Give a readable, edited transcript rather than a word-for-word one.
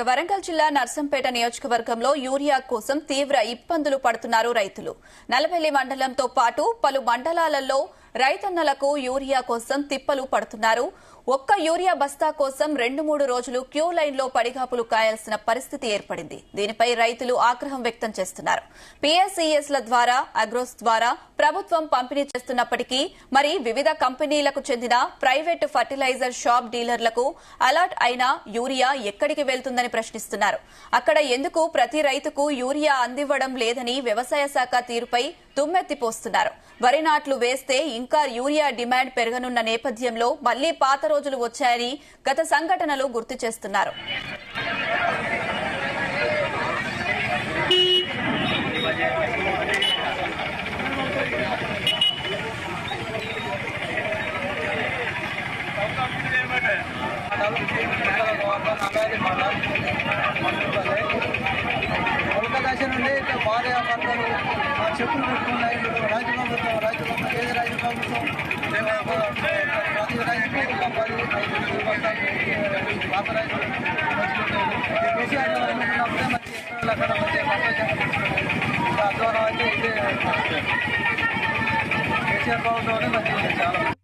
వరంగల్ జిల్లా నర్సంపేట నియోజకవర్గంలో యూరియా కోసం తీవ్ర ఇబ్బందులు పడుతున్నారు రైతులు. నల్లబెల్లి మండలంతో పాటు పలు మండలాలలో రైతన్నలకు యూరియా కోసం తిప్పలు పడుతున్నారు. ఒక్క యూరియా బస్తా కోసం 2-3 రోజులు క్యూ లైన్లో పడిగాపులు కాయాల్సిన పరిస్థితి ఏర్పడింది. దీనిపై రైతులు ఆగ్రహం వ్యక్తం చేస్తున్నారు. పీఎస్ఈఎస్ల ద్వారా అగ్రోస్ ద్వారా ప్రభుత్వం పంపిణీ చేస్తున్నప్పటికీ మరి వివిధ కంపెనీలకు చెందిన ప్రైవేటు ఫర్టిలైజర్ షాప్ డీలర్లకు అలాట్ అయిన యూరియా ఎక్కడికి వెళ్తుందని ప్రశ్నిస్తున్నారు. అక్కడ ఎందుకు ప్రతి రైతుకు యూరియా అందివ్వడం లేదని వ్యవసాయ శాఖ తీరుపై దుమ్మెత్తిపోస్తున్నారు. వరి నాట్లు వేస్తే ఇంకా యూరియా డిమాండ్ పెరగనున్న నేపథ్యంలో మళ్లీ పాత రోజులు వచ్చాయని గత సంఘటనలు గుర్తు చేస్తున్నారు. దశ నుండి భార్య భర్తలు చెప్పులు పెట్టుకున్నాయి. రైతు ప్రభుత్వం ఏది రైతు ప్రభుత్వం ప్రతి రైతు పాత రైతు కేసీఆర్ అనుకున్నప్పుడే మంచి అక్కడ మంచి ద్వారా అయితే కేసీఆర్ ప్రభుత్వం మంచిగా చాలా